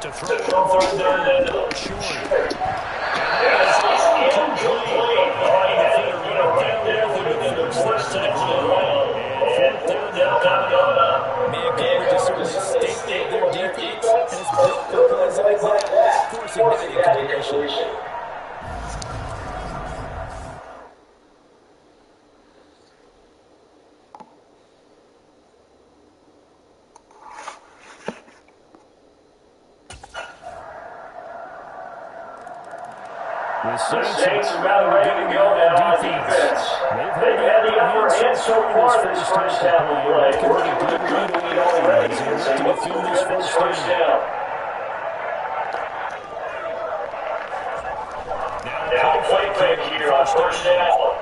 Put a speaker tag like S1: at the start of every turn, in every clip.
S1: to throw on third down. Short. Incomplete. Right there with him to force that to the ground. And fourth down now. Man, coverage is certainly a staple of their defense, and it's built for plays like that, forcing that incompletion.
S2: The Saints are rather ready to go now on defense. They've had the upper hand so far in this first half of play. They're looking good lead already as they look to defend this first down. Now play fake here on first down.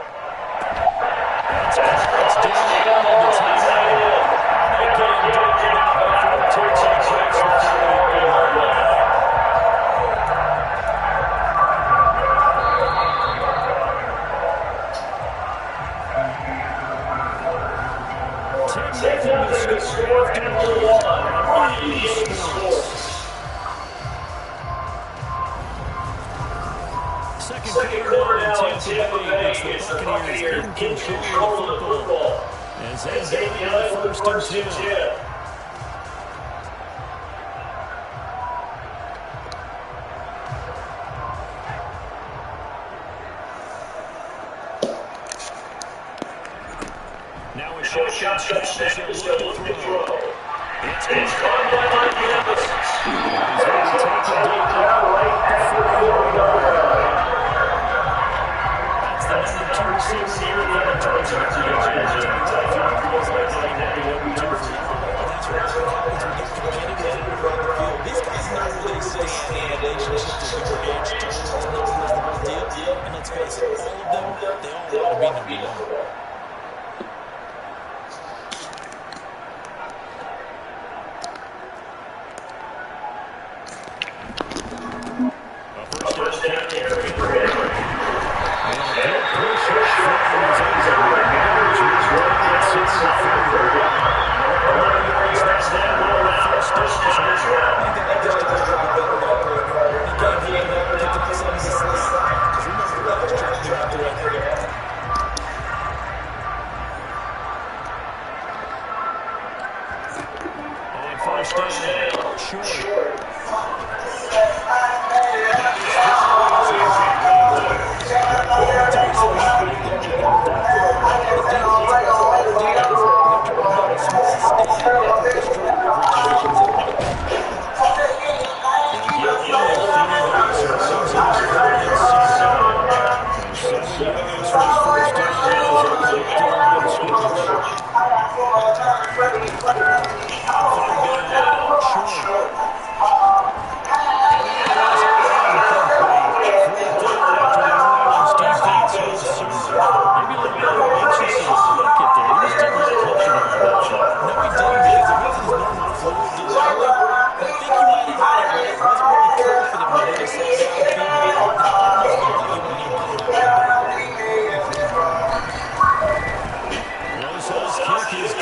S2: That's down on the tight end. They can't do it now before it takes Second quarter now in Tampa Bay. It's the Buccaneers in control of the football. As they take the first and 10. Now a shotgun to throw. It's caught by Mike Evans. He's going to take it deep right at the 40-yard line. That's the number 2 receiver here in the target. That's what happens when you get competitive around the field. These guys know where they sit in the relationship to super games. Turnovers, numbers, the whole deal. And let's face it, all of them, they all want to be number 1. It's no surprise with the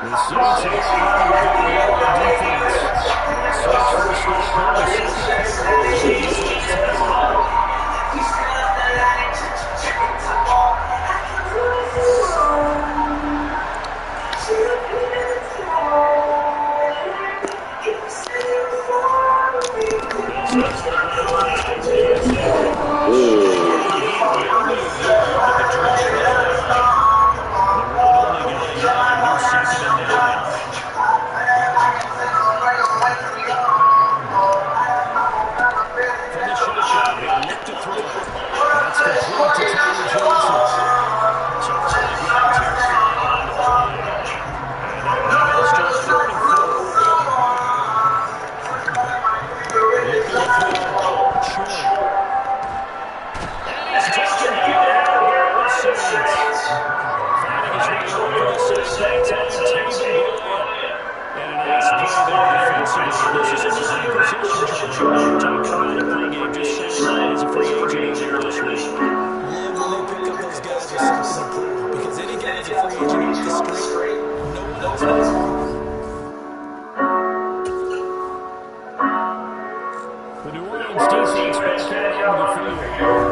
S2: The Saints have got ready to go now on defense. They'll switch for a start here in the second quarter as the Saints have it. They'll start with the Broncos broadcasting. Short again, maybe a yard to the 20-yard line. The run only got a yard. Here's 2nd and 9. From the shotgun, they look to throw. That's complete to Tyler Johnson. So early ground here for him on the play. And that brings to a 3rd and 4. Looking to throw. Short. And he's taken down here by the Saints. Finding his way over the side that time, Taven Bryant. And a nice play there defensively. This is a nine position charge. Talking about a pregame just signed as a free agent earlier this week.
S1: Yeah, when they pick up those guys with something to prove. Because any guy's a free agent off the street, no one else knows.
S2: The New Orleans defense back out onto the field.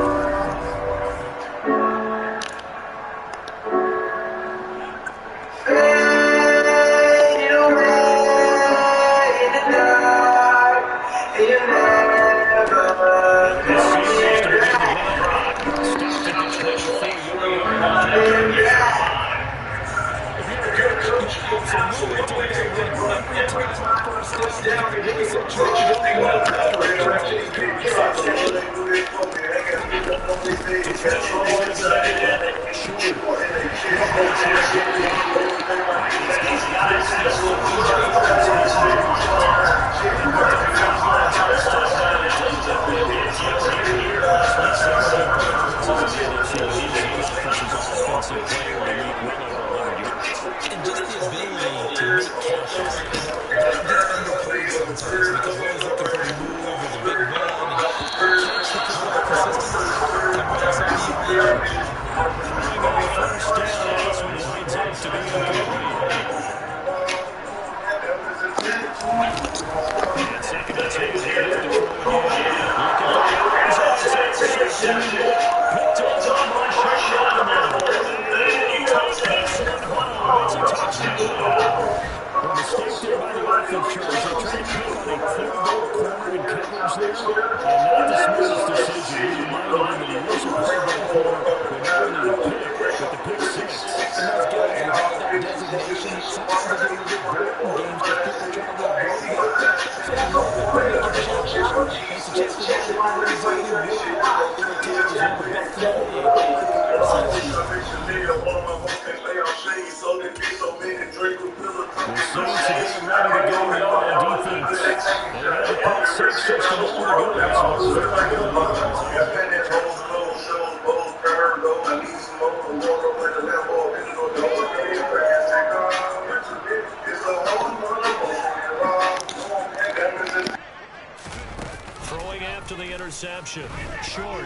S2: Throwing after the interception. Short.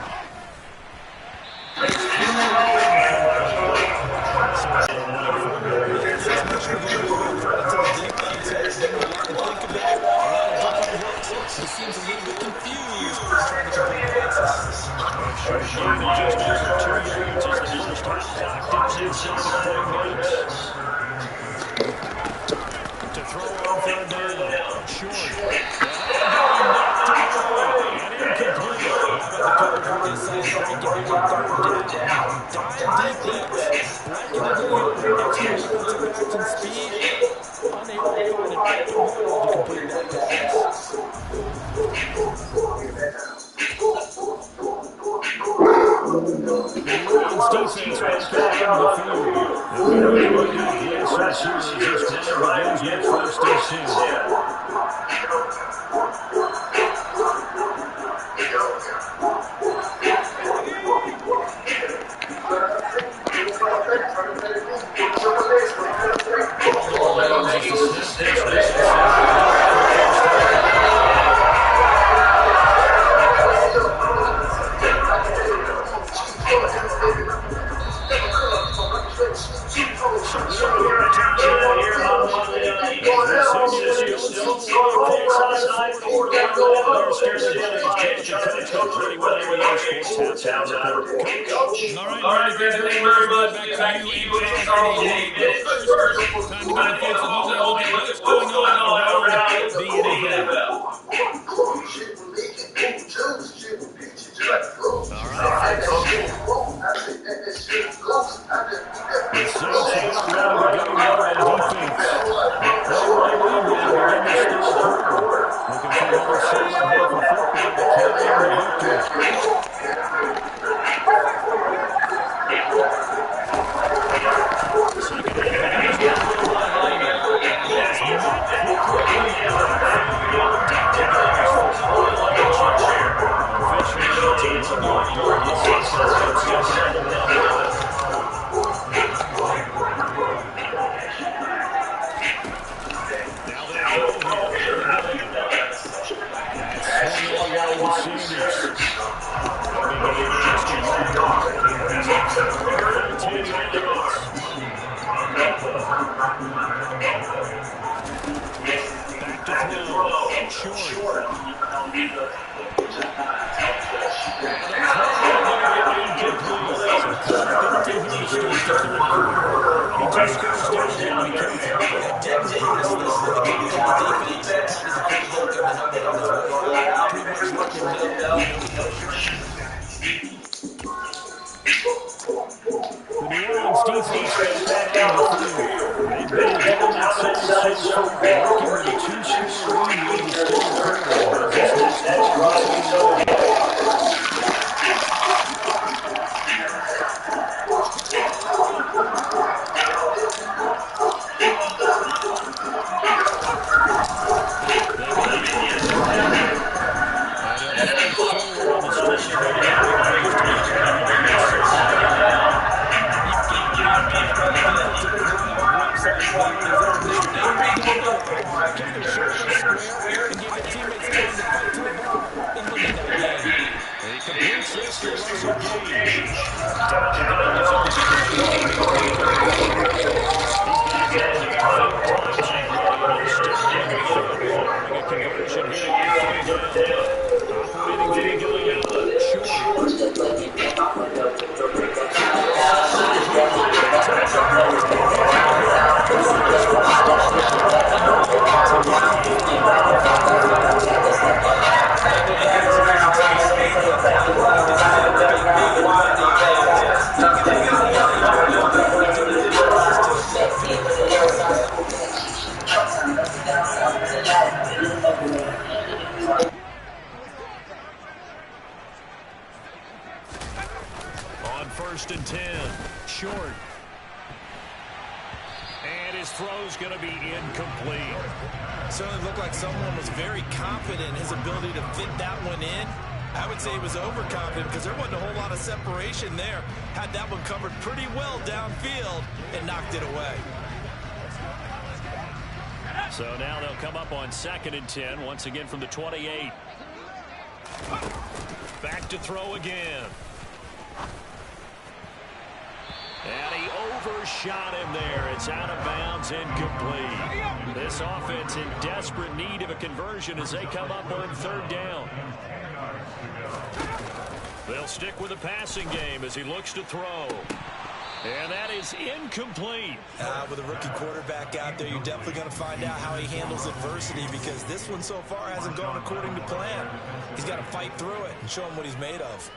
S1: He seems a little bit confused trying to complete passes.
S2: Short gain of just over 2 yards as the first half clocked in inside of 3 minutes. To throw on 3rd down. Short. And incomplete.
S1: The coverage decided to get him on 3rd down. Dive defense. Blacking the blue. Extra defensive action speed. Unable to find an open hole to complete that pass.
S2: Defense back out on the field. And we're going to the answer series this time begins with 1st and 10. They're still together as Jonathan Coach with 21 NBA Sports Halftime Report.
S1: All right, Brady, thank you very much. We'll get back to you and Carl in a minute. But first, time to give the folks at home a look at what's going on around the NFL. All right,
S2: The Saints have been ready to go now on defense. Looking for another solid half of football to carry them to victory. First and 10, short. And his throw's going to be incomplete.
S1: Certainly looked like someone was very confident in his ability to fit that one in. I would say he was overconfident because there wasn't a whole lot of separation there. Had that one covered pretty well downfield and knocked it away.
S2: So now they'll come up on 2nd and 10, once again from the 28. Back to throw again. And he overshot him there. It's out of bounds, incomplete. This offense in desperate need of a conversion as they come up on 3rd down. They'll stick with the passing game as he looks to throw. And that is incomplete.
S1: With a rookie quarterback out there, you're definitely going to find out how he handles adversity because this one so far hasn't gone according to plan. He's got to fight through it and show him what he's made of.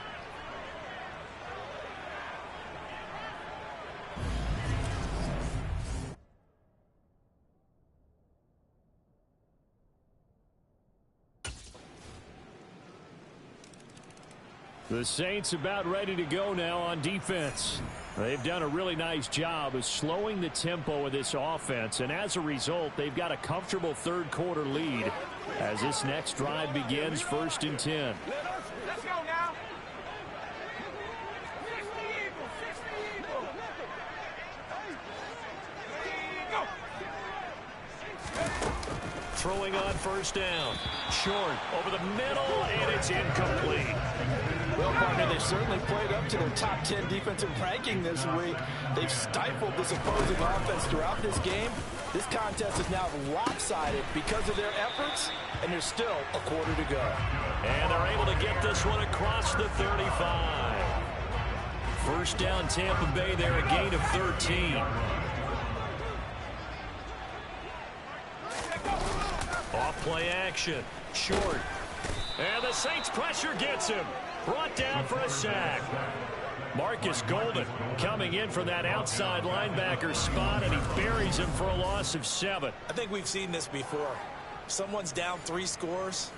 S2: The Saints about ready to go now on defense. They've done a really nice job of slowing the tempo of this offense, and as a result, they've got a comfortable 3rd quarter lead as this next drive begins 1st and 10.
S3: Let's go now.
S2: Throwing on 1st down. Short over the middle, and it's incomplete.
S1: Well, partner, they've certainly played up to their top 10 defensive ranking this week. They've stifled this opposing offense throughout this game,
S3: This contest is now lopsided because of their efforts, and there's still a quarter to go.
S2: And they're able to get this one across the 35. First down, Tampa Bay there, a gain of 13. Off play action, short. And the Saints pressure gets him. Brought down for a sack. Marcus Golden coming in from that outside linebacker spot, and he buries him for a loss of 7.
S3: I think we've seen this before. Someone's down 3 scores.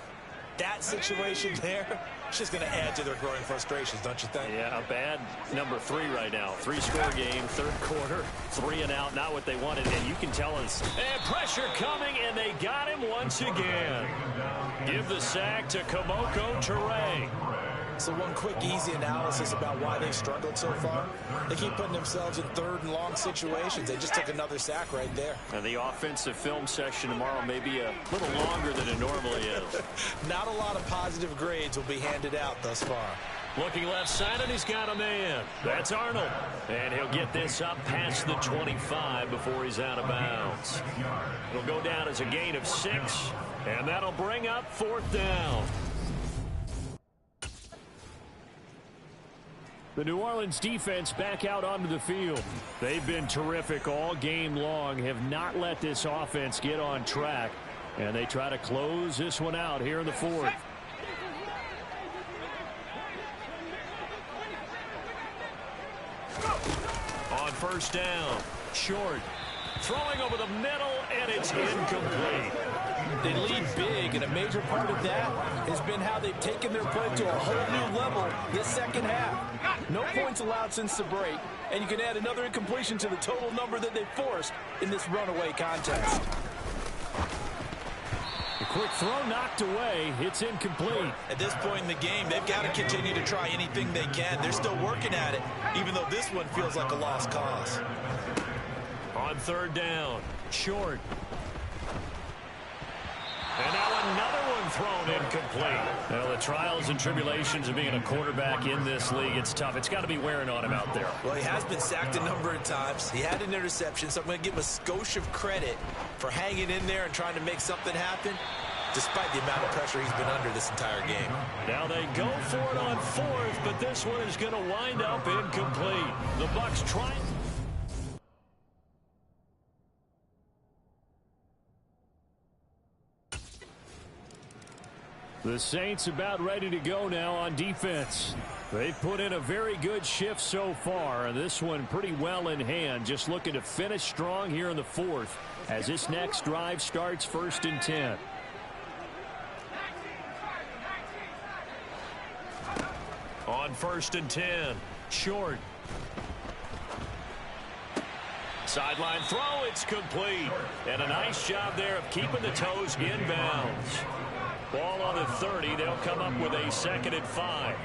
S3: That situation there, it's just going to add to their growing frustrations, don't you think?
S2: Yeah, a bad number 3 right now. 3-score game, third quarter, 3 and out, not what they wanted. And you can tell us. And pressure coming, and they got him once again. Give the sack to Kamoko Toure.
S3: So one quick, easy analysis about why they've struggled so far. They keep putting themselves in third and long situations. They just took another sack right there.
S2: And the offensive film session tomorrow may be a little longer than it normally is.
S3: Not a lot of positive grades will be handed out thus far.
S2: Looking left side, and he's got a man. That's Arnold. And he'll get this up past the 25 before he's out of bounds. It'll go down as a gain of 6, and that'll bring up 4th down. The New Orleans defense back out onto the field. They've been terrific all game long, have not let this offense get on track, and they try to close this one out here in the 4th. On first down, short, throwing over the middle, and it's incomplete.
S3: They lead big, and a major part of that has been how they've taken their play to a whole new level this second half. No points allowed since the break, and you can add another incompletion to the total number that they've forced in this runaway contest.
S2: A quick throw knocked away. It's incomplete.
S3: At this point in the game, they've got to continue to try anything they can. They're still working at it, even though this one feels like a lost cause.
S2: On third down, short. And now another one thrown incomplete. Well, the trials and tribulations of being a quarterback in this league, it's tough. It's got to be wearing on him out there.
S3: Well, he has been sacked a number of times. He had an interception, so I'm going to give him a skosh of credit for hanging in there and trying to make something happen, despite the amount of pressure he's been under this entire game.
S2: Now they go for it on 4th, but this one is going to wind up incomplete. The Bucs trying. The Saints about ready to go now on defense. They've put in a very good shift so far, and this one pretty well in hand. Just looking to finish strong here in the 4th as this next drive starts 1st and 10. On 1st and 10, short. Sideline throw, it's complete. And a nice job there of keeping the toes inbounds. Ball on the 30. They'll come up with a 2nd and 5.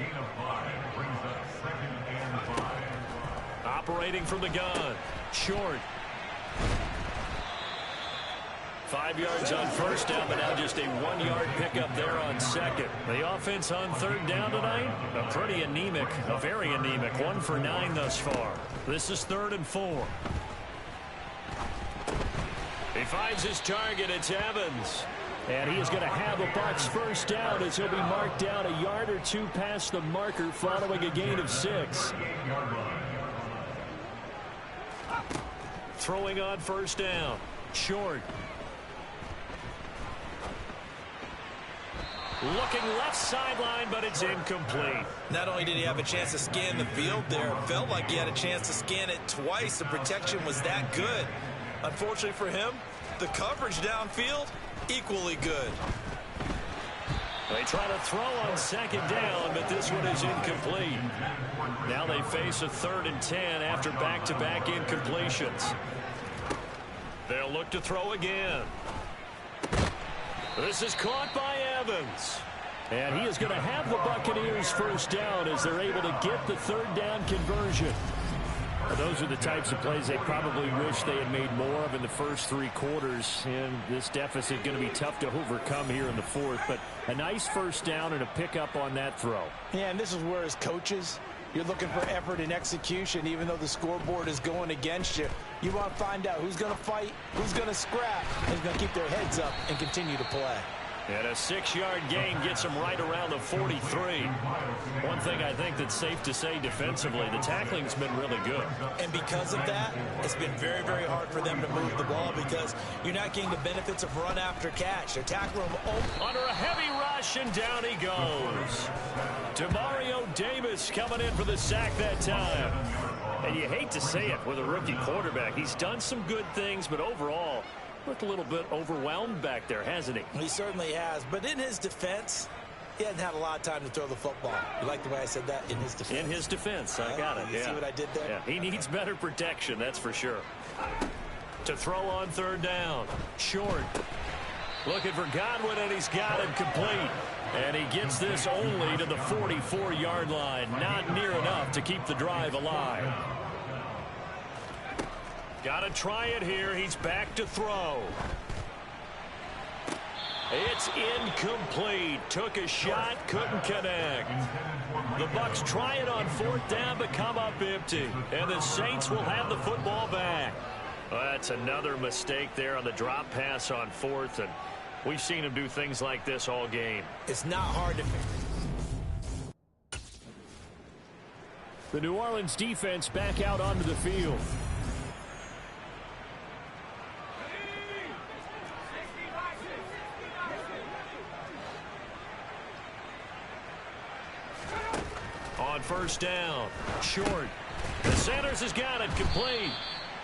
S2: Operating from the gun. Short. 5 yards on first down, but now just a 1-yard pickup there on 2nd. The offense on 3rd down tonight, a pretty anemic, a very anemic. 1 for 9 thus far. This is 3rd and 4. He finds his target. It's Evans. And he is going to have a Bucs first down as he'll be marked down a yard or 2 past the marker following a gain of 6. Throwing on first down. Short. Looking left sideline, but it's incomplete.
S3: Not only did he have a chance to scan the field there, it felt like he had a chance to scan it twice. The protection was that good. Unfortunately for him, the coverage downfield, equally good.
S2: They try to throw on 2nd down, but this one is incomplete. Now they face a 3rd and 10 after back-to-back incompletions. They'll look to throw again. This is caught by Evans. And he is going to have the Buccaneers first down as they're able to get the 3rd down conversion. Those are the types of plays they probably wish they had made more of in the first 3 quarters. And this deficit going to be tough to overcome here in the 4th. But a nice first down and a pickup on that throw.
S3: Yeah, and this is where as coaches, You're looking for effort and execution, even though the scoreboard is going against you. You want to find out who's going to fight, who's going to scrap, and who's going to keep their heads up and continue to play.
S2: And a 6-yard gain gets him right around the 43. One thing I think that's safe to say defensively, the tackling's been really good.
S3: And because of that, it's been very, very hard for them to move the ball because you're not getting the benefits of run after catch. They're tackling them
S2: under a heavy rush, and down he goes. Demario Davis coming in for the sack that time. And you hate to say it with a rookie quarterback. He's done some good things, but overall, looked a little bit overwhelmed back there, hasn't he?
S3: He certainly has. But in his defense, he hasn't had a lot of time to throw the football. You like the way I said that? In his defense.
S2: In his defense. I got it.
S3: You see what I did there?
S2: Yeah, he needs better protection, that's for sure. To throw on third down. Short. Looking for Godwin, and he's got it complete. And he gets this only to the 44-yard line. Not near enough to keep the drive alive. Got to try it here. He's back to throw. It's incomplete. Took a shot, couldn't connect. The Bucs try it on fourth down, but come up empty. And the Saints will have the football back. Well, that's another mistake there on the drop pass on fourth, and we've seen him do things like this all game.
S3: It's not hard to...
S2: The New Orleans defense back out onto the field. On first down, short. The Sanders has got it complete.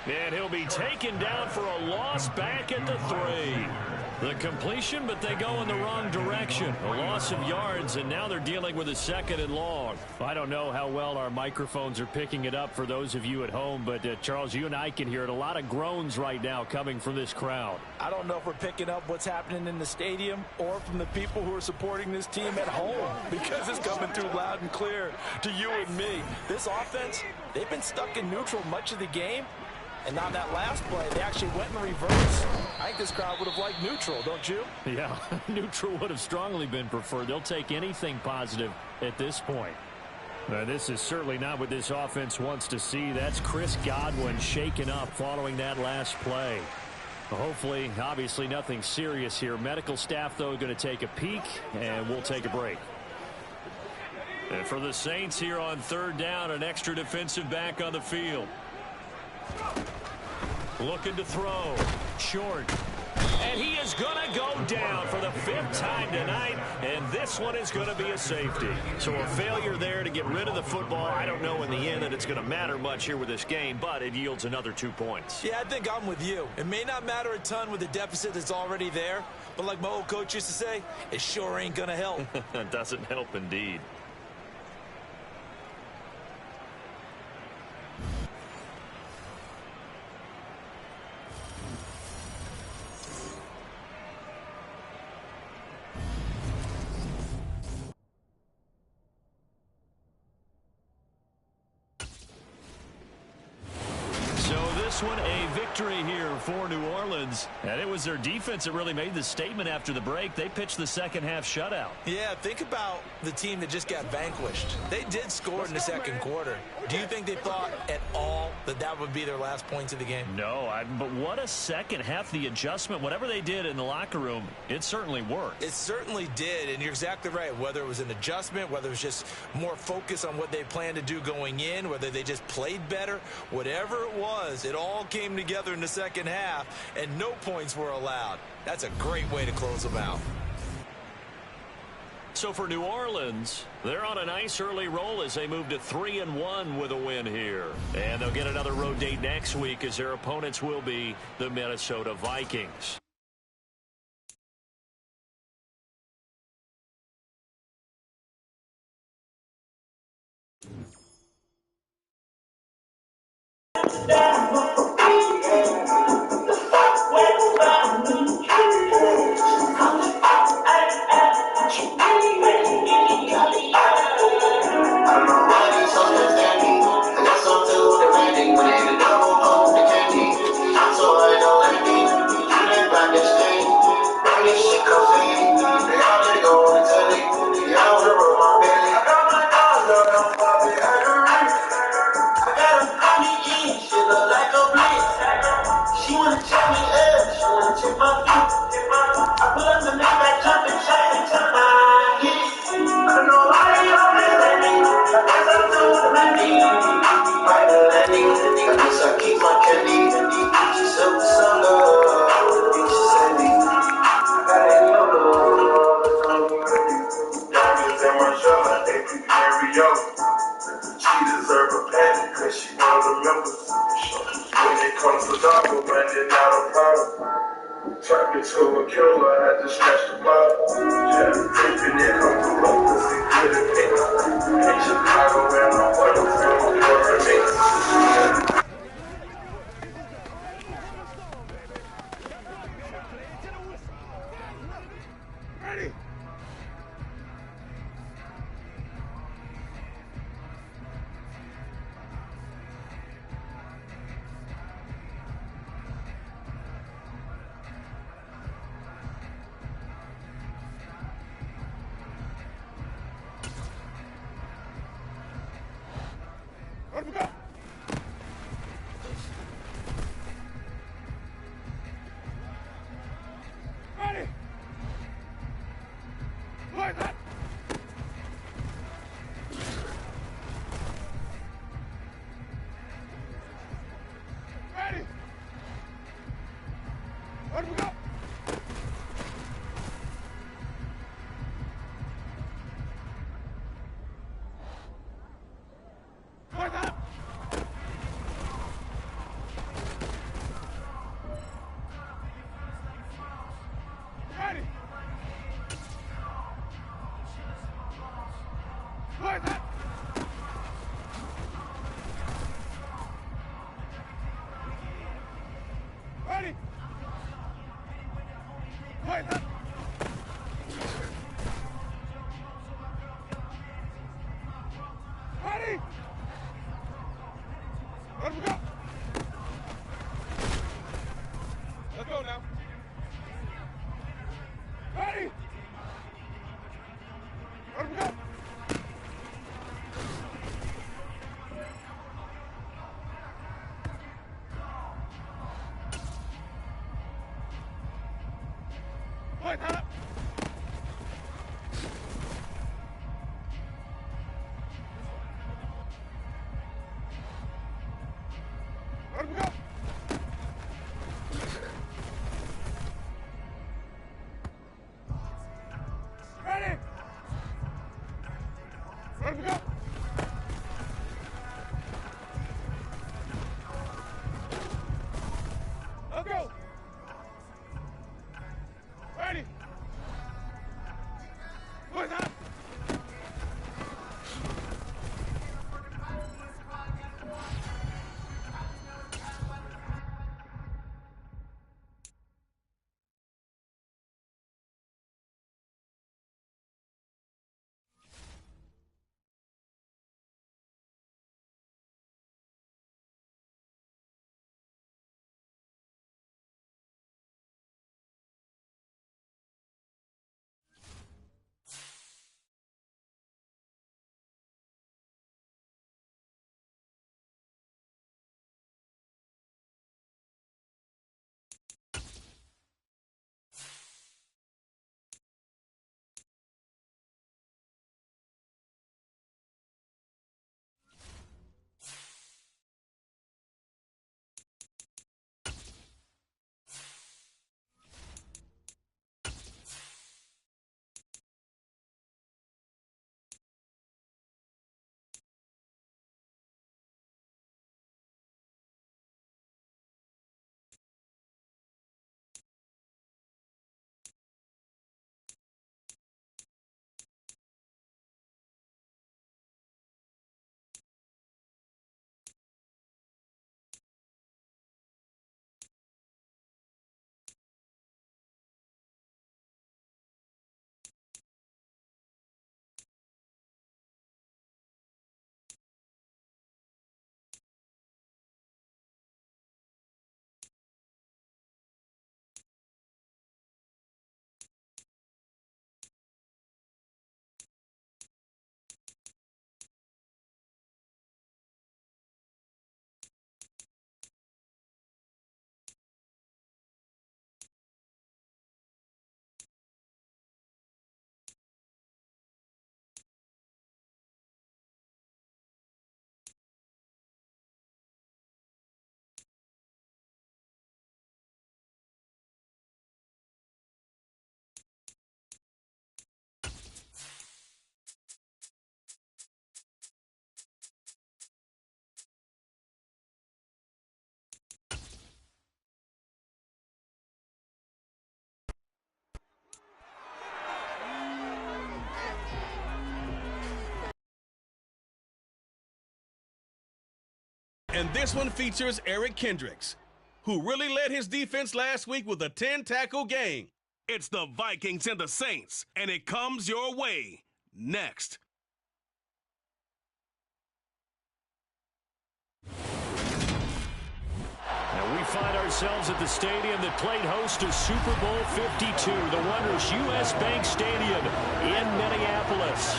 S2: And he'll be taken down for a loss back at the 3. The completion, but they go in the wrong direction. A loss of yards, and now they're dealing with a 2nd and long. I don't know how well our microphones are picking it up for those of you at home, but Charles, you and I can hear it. A lot of groans right now coming from this crowd.
S3: I don't know if we're picking up what's happening in the stadium or from the people who are supporting this team at home, because it's coming through loud and clear to you and me. This offense, they've been stuck in neutral much of the game. And on that last play, they actually went in reverse. I think this crowd would have liked neutral, don't you?
S2: Yeah, neutral would have strongly been preferred. They'll take anything positive at this point. This is certainly not what this offense wants to see. That's Chris Godwin shaken up following that last play. Hopefully, obviously, nothing serious here. Medical staff, though, going to take a peek, and we'll take a break. And for the Saints here on third down, an extra defensive back on the field. Looking to throw. Short. And he is going to go down for the 5th time tonight, and this one is going to be a safety. So a failure there to get rid of the football. I don't know in the end that it's going to matter much here with this game, but it yields another 2 points.
S3: Yeah, I think I'm with you. It may not matter a ton with the deficit that's already there, but like my old coach used to say, it sure ain't going to help.
S2: It doesn't help indeed. This one a victory here for New Orleans, and it was their defense that really made the statement after the break. They pitched the second half shutout.
S3: Yeah, think about the team that just got vanquished. They did score in the second quarter. Do you think they thought at all that that would be their last points of the game?
S2: No, but what a second half. The adjustment, whatever they did in the locker room, it certainly worked.
S3: It certainly did, and you're exactly right. Whether it was an adjustment, whether it was just more focus on what they planned to do going in, whether they just played better, whatever it was, it all came together in the second half, and no points were allowed. That's a great way to close them out.
S2: So for New Orleans, they're on a nice early roll as they move to 3-1 with a win here. And they'll get another road date next week as their opponents will be the Minnesota Vikings.
S4: I got my dog, no, don't pop it.
S2: Bible, running out of power. Turned into a killer, had to smash the bottle. Yeah, creeping in, come through low, pussy good and pink. In Chicago, and I'm fucking from Puerto Rico.
S4: Ready? Where do we go? Ready? Play that. Ready? Where do we go? Play that. Ready? Play that. Ready? Play that. Ready? Where do we go? Let's go now. Ready? Where do we go? Play that. Where do we go? Ready? Where do we go? Let's go. Ready?
S2: And this one features Eric Kendricks, who really led his defense last week with a 10-tackle game. It's the Vikings and the Saints, and it comes your way next.
S1: And we find ourselves at the stadium that played host to Super Bowl 52, the wondrous U.S. Bank Stadium in Minneapolis.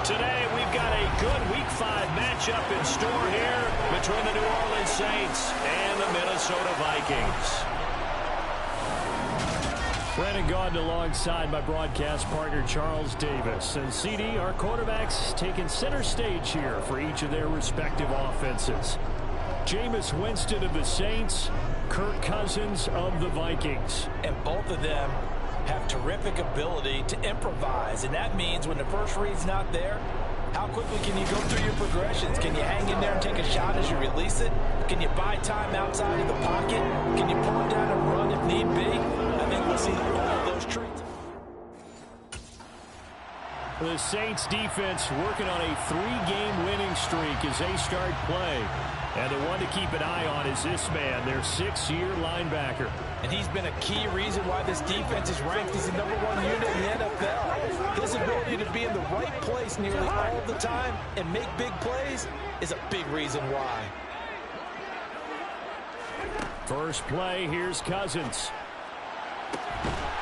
S1: Today, we've got a good Week 5 matchup in store here between the New Orleans Saints and the Minnesota Vikings. Brandon Gaudin alongside my broadcast partner Charles Davis. And CD, our quarterbacks taking center stage here for each of their respective offenses. Jameis Winston of the Saints, Kirk Cousins of the Vikings.
S3: And both of them have terrific ability to improvise. And that means when the first read's not there, how quickly can you go through your progressions? Can you hang in there and take a shot as you release it? Can you buy time outside of the pocket? Can you pull it down and run if need be? I think we'll see all of those traits.
S1: The Saints defense working on a 3-game winning streak as they start play. And the one to keep an eye on is this man, their 6-year linebacker.
S3: And he's been a key reason why this defense is ranked as the #1 unit in the NFL. His ability to be in the right place nearly all the time and make big plays is a big reason why.
S1: First play, here's Cousins.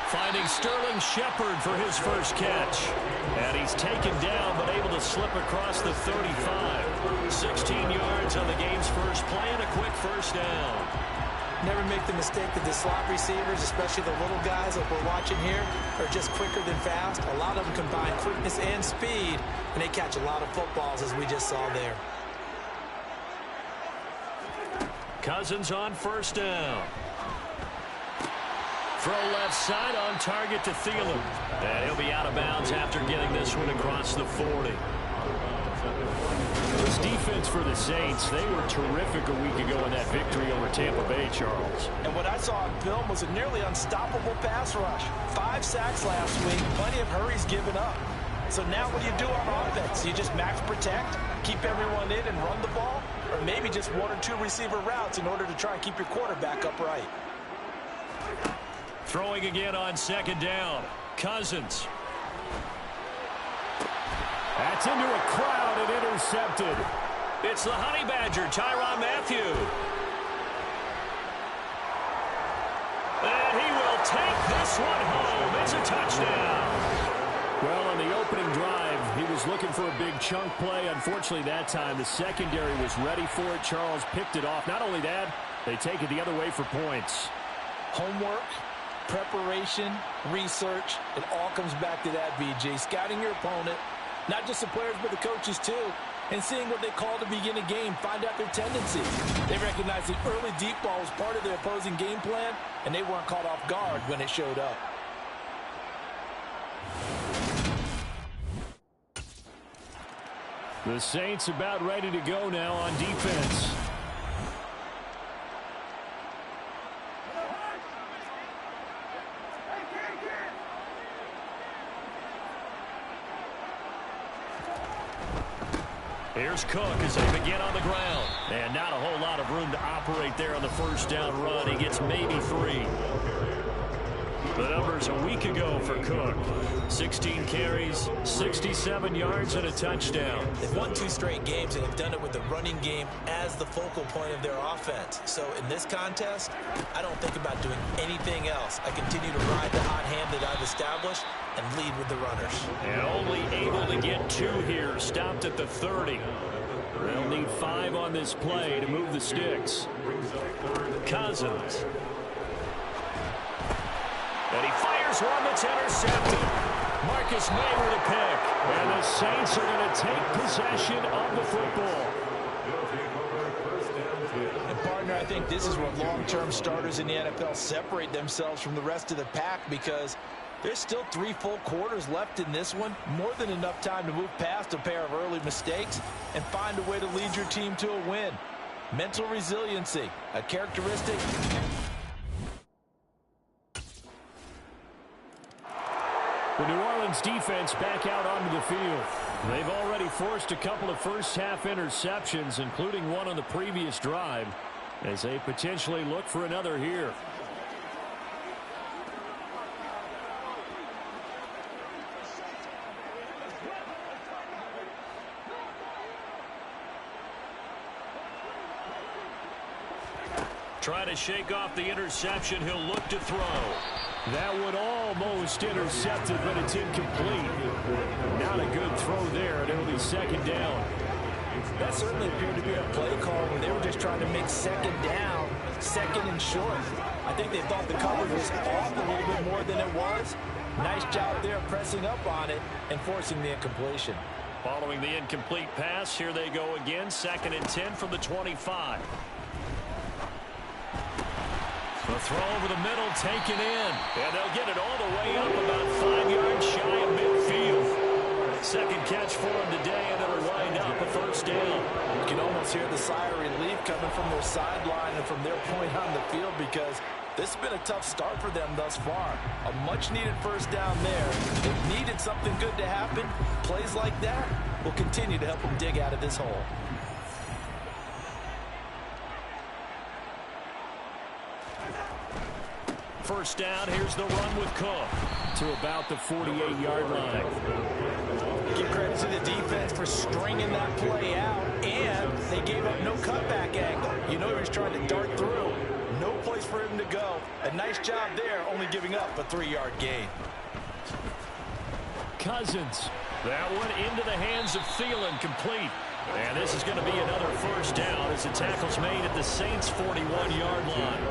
S1: Finding Sterling Shepard for his first catch. And he's taken down, but able to slip across the 35. 16 yards on the game's first play and a quick first down.
S3: Never make the mistake that the slot receivers, especially the little guys like we're watching here, are just quicker than fast. A lot of them combine quickness and speed, and they catch a lot of footballs, as we just saw there.
S1: Cousins on first down. Throw left side on target to Thielen. And he'll be out of bounds after getting this one across the 40. This defense for the Saints, they were terrific a week ago in that victory over Tampa Bay, Charles.
S3: And what I saw on film was a nearly unstoppable pass rush. 5 sacks last week, plenty of hurries given up. So now what do you do on offense? You just max protect, keep everyone in and run the ball? Or maybe just 1 or 2 receiver routes in order to try and keep your quarterback upright?
S1: Throwing again on second down. Cousins. That's into a crowd and intercepted. It's the Honey Badger, Tyrann Mathieu. And he will take this one home. It's a touchdown. Well, on the opening drive, he was looking for a big chunk play. Unfortunately, that time, the secondary was ready for it. Charles picked it off. Not only that, they take it the other way for points.
S3: Homework, preparation, research, it all comes back to that, BG. Scouting your opponent, not just the players but the coaches too, and seeing what they call to begin a game, find out their tendencies. They recognize the early deep ball was part of their opposing game plan, and they weren't caught off guard when it showed up.
S1: The Saints about ready to go now on defense. Here's Cook as they begin on the ground. And not a whole lot of room to operate there on the first down run. He gets maybe 3. The numbers a week ago for Cook. 16 carries, 67 yards, and a touchdown.
S3: They've won 2 straight games and have done it with the running game as the focal point of their offense. So in this contest, I don't think about doing anything else. I continue to ride the hot hand that I've established and lead with the runners.
S1: And only able to get 2 here, stopped at the 30. They'll need 5 on this play to move the sticks. Cousins. And he fires one that's intercepted. Marcus May with a pick. And the Saints are going to take possession of the football.
S3: And partner, I think this is where long-term starters in the NFL separate themselves from the rest of the pack, because there's still 3 full quarters left in this one. More than enough time to move past a pair of early mistakes and find a way to lead your team to a win. Mental resiliency, a characteristic.
S2: The New Orleans defense back out onto the field. They've already forced a couple of first-half interceptions, including one on the previous drive, as they potentially look for another here. Trying to shake off the interception. He'll look to throw. That one almost intercepted, but it's incomplete. Not a good throw there, and it'll be second down.
S3: That certainly appeared to be a play call where they were just trying to make second down, second and short. I think they thought the coverage was off a little bit more than it was. Nice job there pressing up on it and forcing the incompletion.
S2: Following the incomplete pass, here they go again. 2nd and 10 from the 25. The throw over the middle, taken in. And they'll get it all the way up about 5 yards shy of midfield. Second catch for him today, and it'll wind up a first down.
S3: You can almost hear the sigh of relief coming from their sideline and from their point on the field, because this has been a tough start for them thus far. A much-needed first down there. They've needed something good to happen. Plays like that will continue to help them dig out of this hole.
S2: First down, here's the run with Cook to about the 48-yard line.
S3: Give credit to the defense for stringing that play out, and they gave up no cutback angle. You know he was trying to dart through. No place for him to go. A nice job there, only giving up a 3-yard gain.
S2: Cousins. That one into the hands of Thielen, complete. And this is going to be another first down as the tackle's made at the Saints' 41-yard line.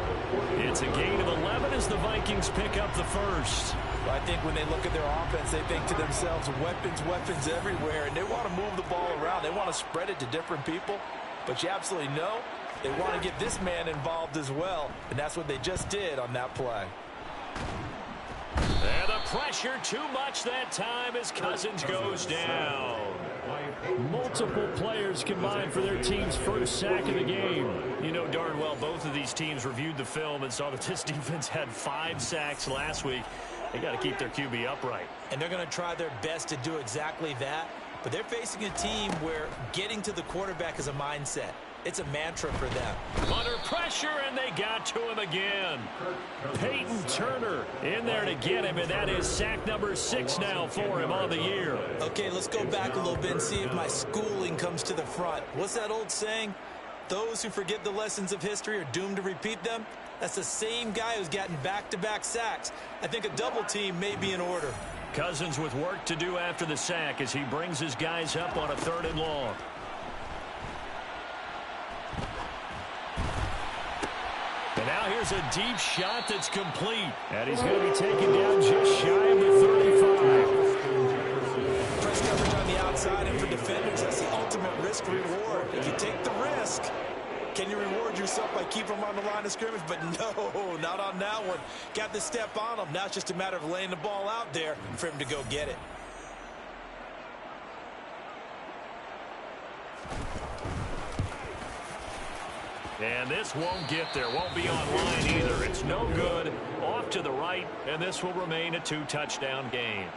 S2: It's a gain of 11 as the Vikings pick up the first.
S3: Well, I think when they look at their offense, they think to themselves, weapons, weapons everywhere, and they want to move the ball around. They want to spread it to different people, but you absolutely know they want to get this man involved as well, and that's what they just did on that play.
S2: And the pressure too much that time as Cousins goes down. Multiple players combined for their team's first sack of the game. You know darn well both of these teams reviewed the film and saw that this defense had 5 sacks last week. They got to keep their QB upright.
S3: And they're going to try their best to do exactly that. But they're facing a team where getting to the quarterback is a mindset. It's a mantra for them.
S2: Under pressure, and they got to him again. Peyton Turner in there to get him, and that is sack number 6 now for him on the year.
S3: Okay, let's go back a little bit and see if my schooling comes to the front. What's that old saying? Those who forget the lessons of history are doomed to repeat them. That's the same guy who's gotten back-to-back sacks. I think a double team may be in order.
S2: Cousins with work to do after the sack as he brings his guys up on a 3rd and long. And now here's a deep shot that's complete. And he's going to be taken down just shy of the 35.
S3: Press coverage on the outside, and for defenders, that's the ultimate risk-reward. If you take the risk, can you reward yourself by keeping them on the line of scrimmage? But no, not on that one. Got the step on him. Now it's just a matter of laying the ball out there for him to go get it.
S2: And this won't get there, won't be online either. It's no good, off to the right, and this will remain a 2-touchdown game.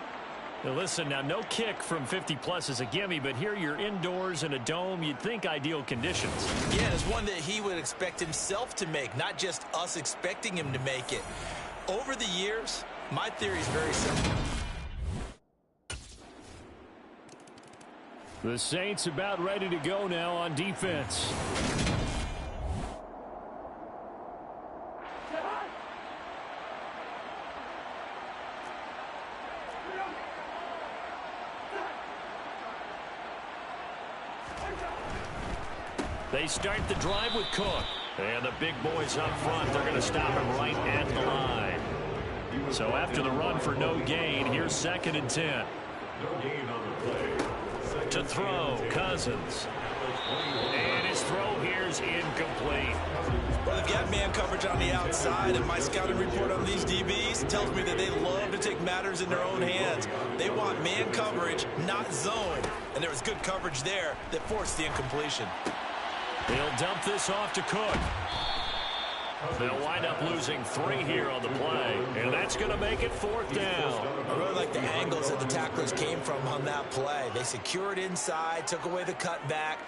S2: Now listen, now no kick from 50-plus is a gimme, but here you're indoors in a dome. You'd think ideal conditions.
S3: Yeah, it's one that he would expect himself to make, not just us expecting him to make it. Over the years, my theory is very simple.
S2: The Saints about ready to go now on defense. They start the drive with Cook. And the big boys up front, they're going to stop him right at the line. So after the run for no gain, here's 2nd and 10. To throw, Cousins. And his throw here's incomplete.
S3: Well, they've got man coverage on the outside, and my scouting report on these DBs tells me that they love to take matters in their own hands. They want man coverage, not zone. And there was good coverage there that forced the incompletion.
S2: They'll dump this off to Cook. They'll wind up losing 3 here on the play, and that's going to make it 4th down.
S3: I really like the angles that the tacklers came from on that play. They secured inside, took away the cutback.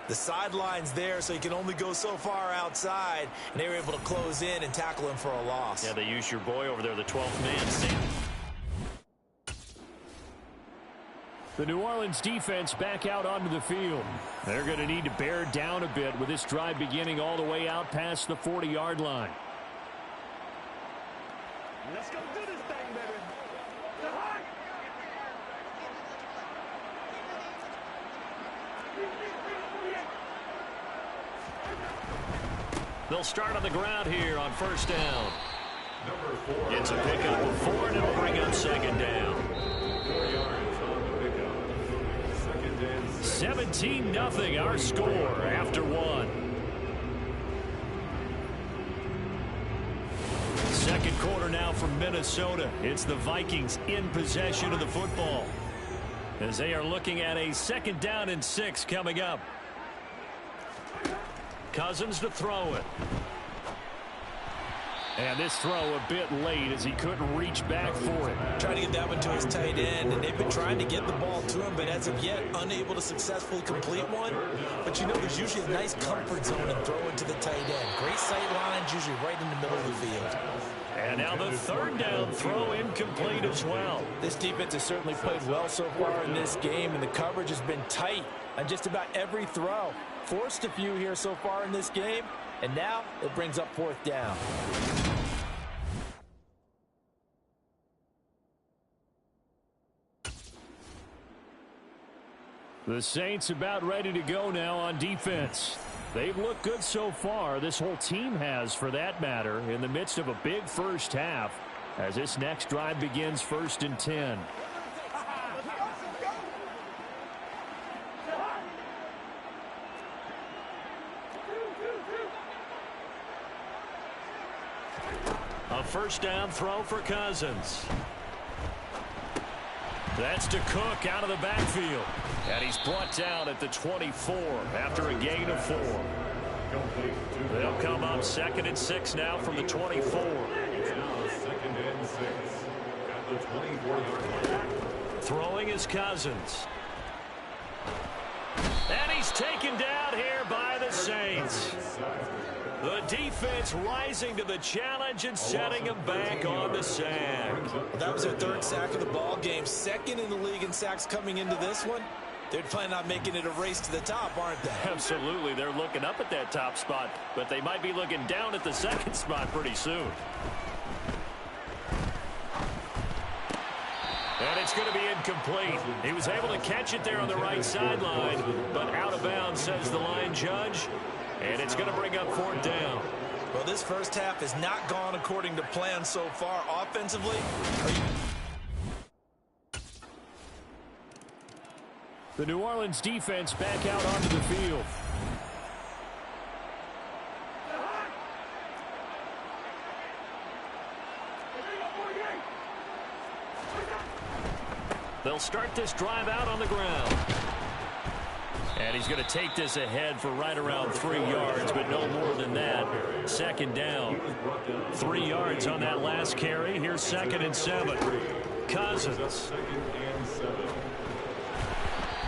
S3: The sideline's there, so you can only go so far outside, and they were able to close in and tackle him for a loss.
S2: Yeah, they used your boy over there, the 12th man. The New Orleans defense back out onto the field. They're going to need to bear down a bit with this drive beginning all the way out past the 40-yard line.
S4: Let's go do this thing, baby.
S2: They'll start on the ground here on 1st down. It's a pickup of 4, and it'll bring up 2nd down. 17-0 our score after 1. Second quarter now from Minnesota. It's the Vikings in possession of the football as they are looking at a 2nd down and 6 coming up. Cousins to throw it. And this throw a bit late as he couldn't reach back for it.
S3: Trying to get that one to his tight end, and they've been trying to get the ball to him, but as of yet, unable to successfully complete one. But you know, there's usually a nice comfort zone in throwing to the tight end. Great sight lines, usually right in the middle of the field.
S2: And now the 3rd down throw incomplete as well.
S3: This defense has certainly played well so far in this game, and the coverage has been tight on just about every throw. Forced a few here so far in this game, and now it brings up 4th down.
S2: The Saints about ready to go now on defense. They've looked good so far. This whole team has, for that matter, in the midst of a big first half as this next drive begins 1st and 10. A 1st down throw for Cousins. That's to Cook out of the backfield. And he's brought down at the 24 after a gain of 4. They'll come up 2nd and 6 now from the 24. Throwing is Cousins. And he's taken down here by the Saints. The defense rising to the challenge and setting him back on the sack.
S3: Well, that was their 3rd sack of the ball game. 2nd in the league in sacks coming into this one. They're planning on making it a race to the top, aren't they?
S2: Absolutely. They're looking up at that top spot, but they might be looking down at the 2nd spot pretty soon. And it's going to be incomplete. He was able to catch it there on the right sideline, but out of bounds, says the line judge. And it's going to bring up 4th down.
S3: Well, this first half has not gone according to plan so far offensively.
S2: The New Orleans defense back out onto the field. They'll start this drive out on the ground. And he's going to take this ahead for right around 3 yards, but no more than that. 2nd down. 3 yards on that last carry. Here's 2nd and 7. Cousins.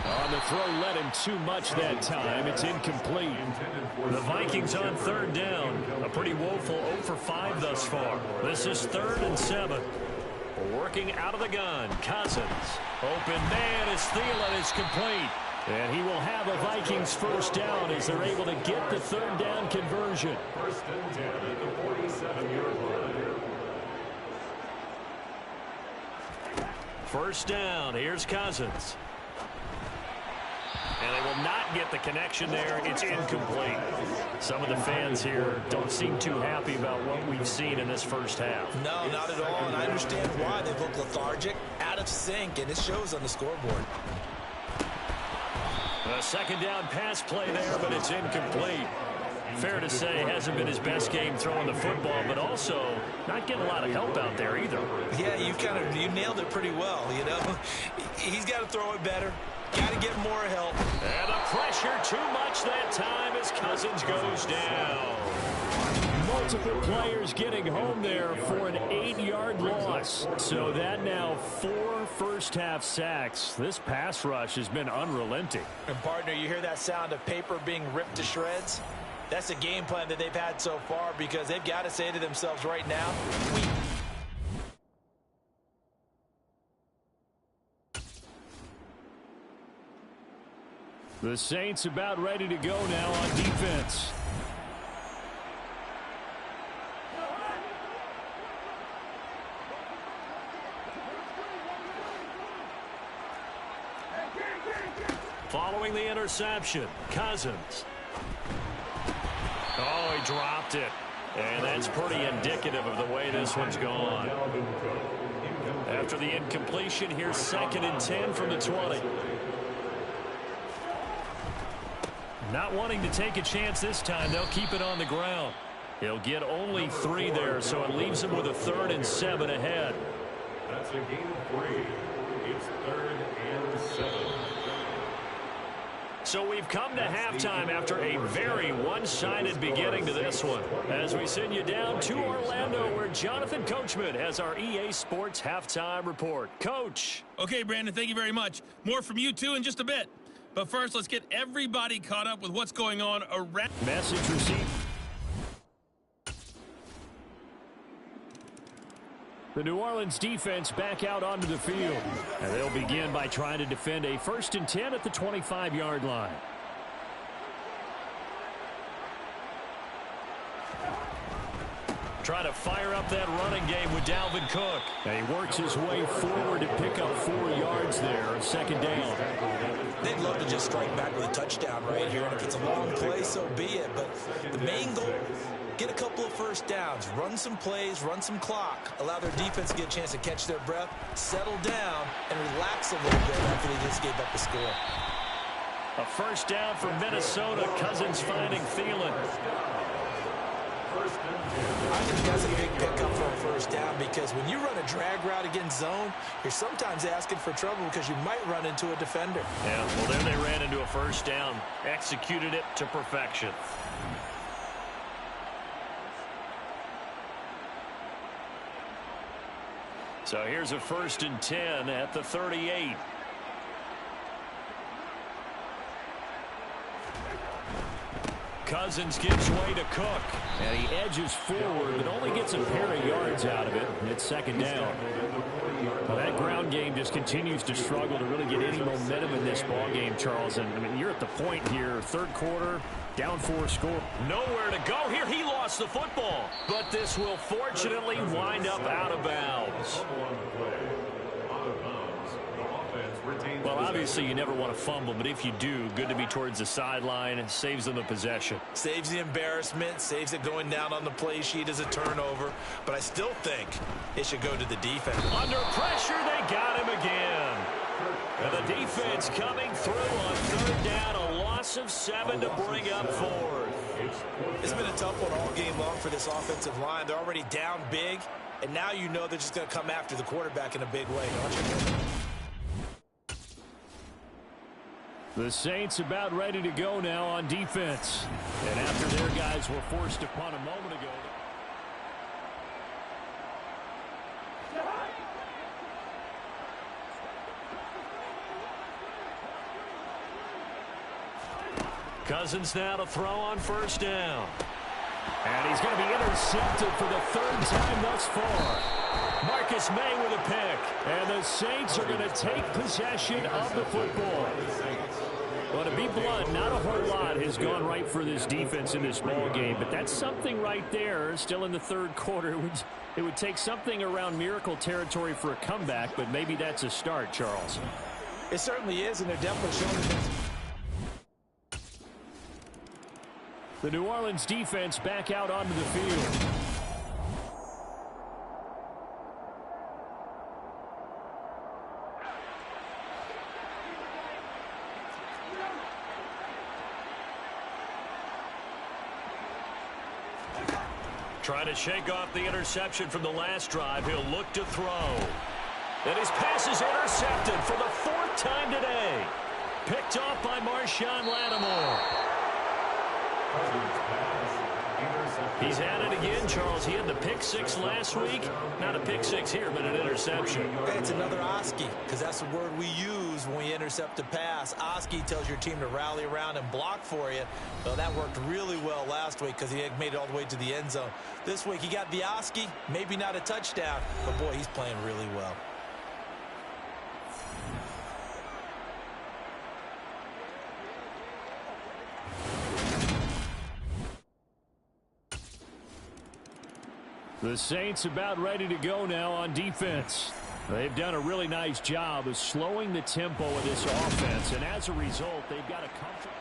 S2: On the throw, led him too much that time. It's incomplete. The Vikings on 3rd down. A pretty woeful 0 for 5 thus far. This is 3rd and 7. Working out of the gun. Cousins. Open man as Thielen is complete. And he will have a Vikings 1st down as they're able to get the 3rd down conversion.
S5: 1st and 10 at the 47-yard line.
S2: 1st down. Here's Cousins. And they will not get the connection there. It's incomplete. Some of the fans here don't seem too happy about what we've seen in this first half.
S3: No, not at all, and I understand why. They look lethargic, out of sync, and it shows on the scoreboard.
S2: A 2nd down pass play there, but it's incomplete. Fair to say, hasn't been his best game throwing the football, but also not getting a lot of help out there either.
S3: Yeah, you nailed it pretty well, you know. He's got to throw it better. Got to get more help.
S2: And the pressure too much that time as Cousins goes down. multiple players getting home there for an 8-yard loss. So that now 4 first-half sacks. This pass rush has been unrelenting.
S3: And partner, you hear that sound of paper being ripped to shreds? That's the game plan that they've had so far, because they've got to say to themselves right now,
S2: The Saints about ready to go now on defense. Following the interception, Cousins. Oh, he dropped it. And that's pretty indicative of the way this one's gone. After the incompletion, here's 2nd and 10 from the 20. Not wanting to take a chance this time, they'll keep it on the ground. He'll get only 3 there, so it leaves him with a 3rd and 7 ahead.
S5: That's a gain of 3. It's 3rd and 7.
S2: So we've come to halftime after a very one-sided beginning to this one. As we send you down to Orlando, where Jonathan Coachman has our EA Sports halftime report. Coach.
S6: Okay, Brandon, thank you very much. More from you, too, in just a bit. But first, let's get everybody caught up with what's going on around.
S2: Message received. The New Orleans defense back out onto the field. And they'll begin by trying to defend a 1st and 10 at the 25-yard line. Trying to fire up that running game with Dalvin Cook. And he works his way forward to pick up 4 yards there, 2nd down.
S3: they'd love to just strike back with a touchdown right here. And if it's a long play, so be it. But the main goal, get a couple of first downs, run some plays, run some clock, allow their defense to get a chance to catch their breath, settle down, and relax a little bit after they just gave up the score.
S2: A first down for Minnesota. Cousins finding Thielen.
S3: I think that's a big pickup for a first down, because when you run a drag route against zone, you're sometimes asking for trouble because you might run into a defender.
S2: Yeah, well, there they ran into a first down. Executed it to perfection. So here's a 1st and 10 at the 38. Cousins gives way to Cook. And he edges forward, but only gets a pair of yards out of it. It's 2nd down. Well, that ground game just continues to struggle to really get any momentum in this ball game, Charles. And I mean, you're at the point here, 3rd quarter, down 4 score. Nowhere to go here. He lost the football. But this will fortunately wind up out of bounds. Well, obviously, you never want to fumble, but if you do, good to be towards the sideline. It saves them the possession.
S3: Saves the embarrassment, saves it going down on the play sheet as a turnover. But I still think it should go to the defense.
S2: Under pressure, they got him again. And the defense coming through on 3rd down, a loss of 7 to bring up 4th.
S3: It's been a tough one all game long for this offensive line. They're already down big, and now you know they're just going to come after the quarterback in a big way, don't you?
S2: The Saints about ready to go now on defense. And after their guys were forced to punt a moment ago. Cousins now to throw on 1st down. And he's going to be intercepted for the 3rd time thus far. Marcus May with a pick. And the Saints are going to take possession of the football. Well, to be blunt, not a whole lot has gone right for this defense in this ball game, but that's something right there. Still in the 3rd quarter. It would take something around miracle territory for a comeback, but maybe that's a start, Charles.
S3: It certainly is, and they're definitely showing it.
S2: The New Orleans defense back out onto the field. Trying to shake off the interception from the last drive. He'll look to throw. And his pass is intercepted for the 4th time today. Picked off by Marshawn Lattimore. He's at it again, Charles. He had the pick six last week. Not a pick six here, but an interception.
S3: It's another Oski, because that's the word we use when we intercept a pass. Oski tells your team to rally around and block for you. Well, that worked really well last week because he had made it all the way to the end zone. This week he got the Oski, maybe not a touchdown, but boy, he's playing really well.
S2: The Saints about ready to go now on defense. They've done a really nice job of slowing the tempo of this offense, and as a result, they've got a comfortable...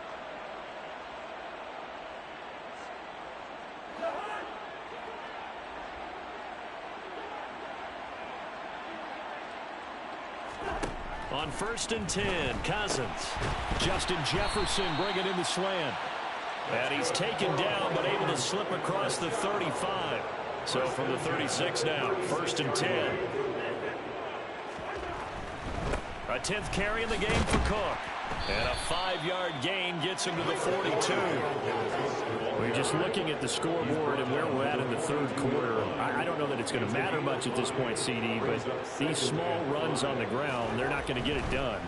S2: On 1st and 10, Cousins. Justin Jefferson bringing in the slant. And he's taken down, but able to slip across the 35. So from the 36 now, 1st and 10. A 10th carry in the game for Cook. And a 5-yard gain gets him to the 42. We're just looking at the scoreboard and where we're at in the third quarter. I don't know that it's going to matter much at this point, CD, but these small runs on the ground, they're not going to get it done.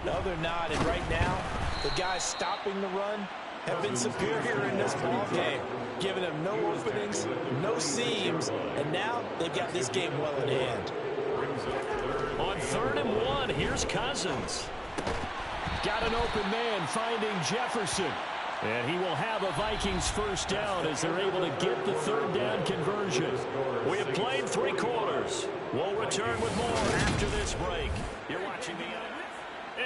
S3: No, they're not. And right now, the guys stopping the run have been superior in this ball game, giving them no openings, no seams, and now they've got this game well in hand.
S2: On 3rd and 1, here's Cousins. Got an open man finding Jefferson. And he will have a Vikings first down as they're able to get the 3rd down conversion. We have played 3 quarters. We'll return with more after this break. You're watching me.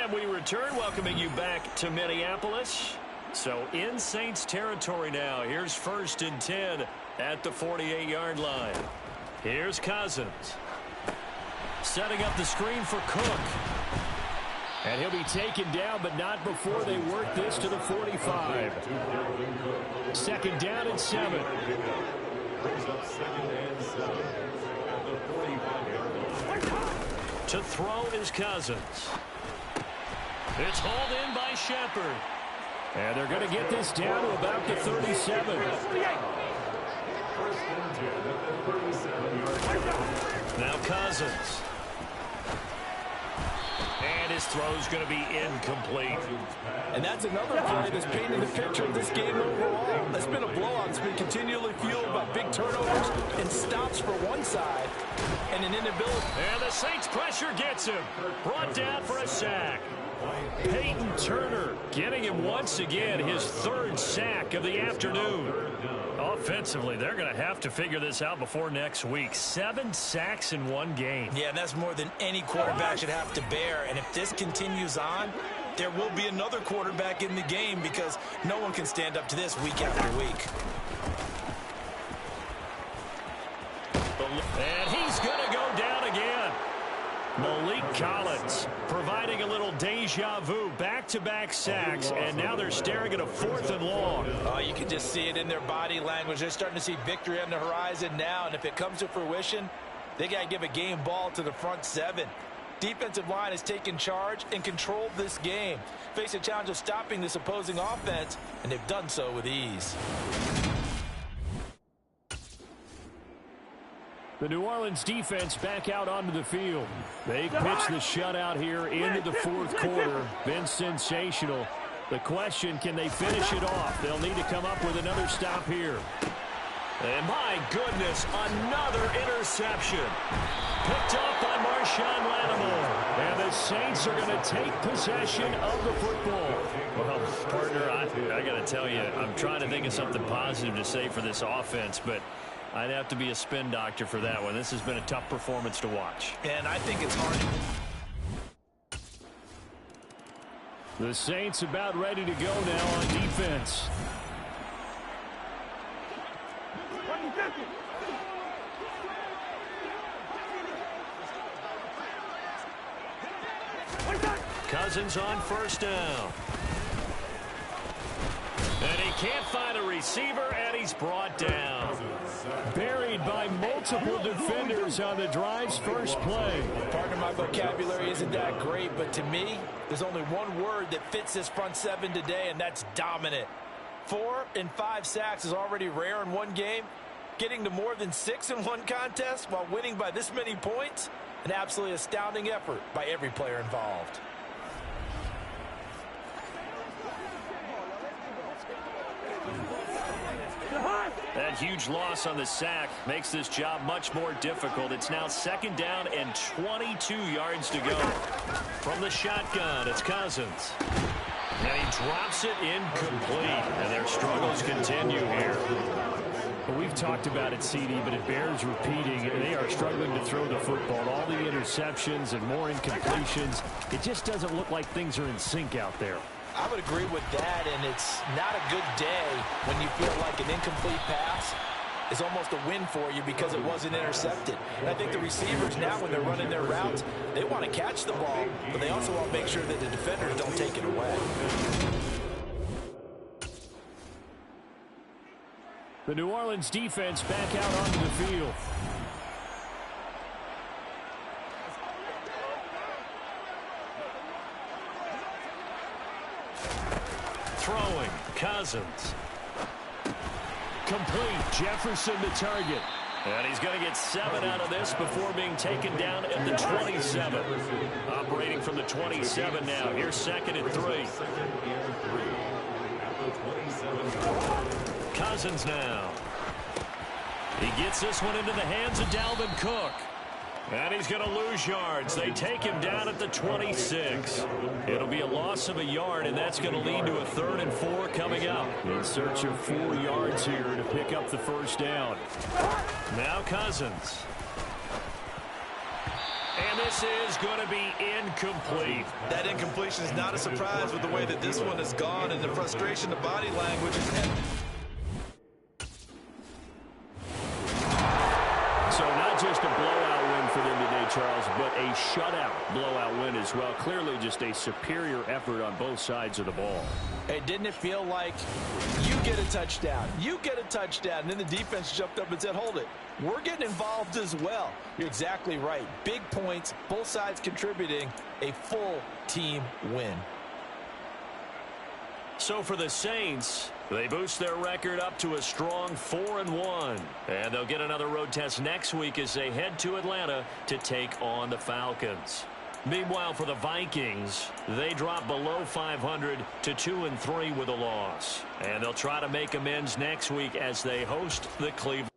S2: And we return, welcoming you back to Minneapolis. So in Saints territory now. Here's 1st and 10 at the 48-yard line. Here's Cousins. Setting up the screen for Cook. And he'll be taken down, but not before they work this to the 45. 2nd down and 7. To throw is Cousins. It's hauled in by Shepard. And they're going to get this down to about the 37. Now Cousins. And his throw's going to be incomplete.
S3: And that's another play that's painted the picture of this game overall. It's been a blowout. It's been continually fueled by big turnovers and stops for one side and an inability.
S2: And the Saints pressure gets him. Brought down for a sack. Peyton Turner getting him once again his 3rd sack of the afternoon. Offensively, they're going to have to figure this out before next week. 7 sacks in one game.
S3: Yeah, that's more than any quarterback should have to bear. And if this continues on, there will be another quarterback in the game because no one can stand up to this week after week.
S2: And he's going to go down again. Malik Collins providing a little deja vu, back-to-back sacks, and now they're staring at a 4th and long.
S3: You can just see it in their body language. They're starting to see victory on the horizon now, and if it comes to fruition, they got to give a game ball to the front 7. Defensive line has taken charge and controlled this game. Face a challenge of stopping this opposing offense, and they've done so with ease.
S2: The New Orleans defense back out onto the field. They pitched the shutout here into the 4th quarter. Been sensational. The question, can they finish it off? They'll need to come up with another stop here. And my goodness, another interception. Picked up by Marshawn Lattimore. And the Saints are going to take possession of the football. Well, partner, I got to tell you, I'm trying to think of something positive to say for this offense, but I'd have to be a spin doctor for that one. This has been a tough performance to watch.
S3: And I think it's hard.
S2: The Saints about ready to go now on defense. Cousins on 1st down. And he can't find a receiver, and he's brought down. Buried by multiple defenders on the drive's first play.
S3: Partner, my vocabulary isn't that great, but to me, there's only one word that fits this front 7 today, and that's dominant. 4 and 5 sacks is already rare in one game. Getting to more than 6 in one contest while winning by this many points, an absolutely astounding effort by every player involved.
S2: That huge loss on the sack makes this job much more difficult. It's now 2nd down and 22 yards to go. From the shotgun, it's Cousins. And he drops it incomplete. And their struggles continue here.
S5: Well, we've talked about it, CD, but it bears repeating. They are struggling to throw the football. All the interceptions and more incompletions. It just doesn't look like things are in sync out there.
S3: I would agree with that, and it's not a good day when you feel like an incomplete pass is almost a win for you because it wasn't intercepted. And I think the receivers now, when they're running their routes, they want to catch the ball, but they also want to make sure that the defenders don't take it away.
S5: The New Orleans defense back out onto the field.
S2: Throwing, Cousins.
S5: Complete. Jefferson the target.
S2: And he's going to get 7 out of this before being taken down at the 27. Operating from the 27 now. Here's 2nd and 3. Cousins now. He gets this one into the hands of Dalvin Cook. And he's going to lose yards. They take him down at the 26. It'll be a loss of a yard, and that's going to lead to a 3rd and 4 coming up.
S5: In search of 4 yards here to pick up the 1st down.
S2: Now Cousins. And this is going to be incomplete.
S3: That incompletion is not a surprise with the way that this one has gone and the frustration, the body language is heavy.
S5: So not just a blowout win for them today, Charles, but a shutout blowout win as well. Clearly just a superior effort on both sides of the ball.
S3: Hey, didn't it feel like you get a touchdown, you get a touchdown, and then the defense jumped up and said, hold it, we're getting involved as well. You're exactly right. Big points, both sides contributing, a full team win.
S2: So for the Saints, they boost their record up to a strong 4-1. And they'll get another road test next week as they head to Atlanta to take on the Falcons. Meanwhile, for the Vikings, they drop below 500 to 2-3 with a loss. And they'll try to make amends next week as they host the Cleveland.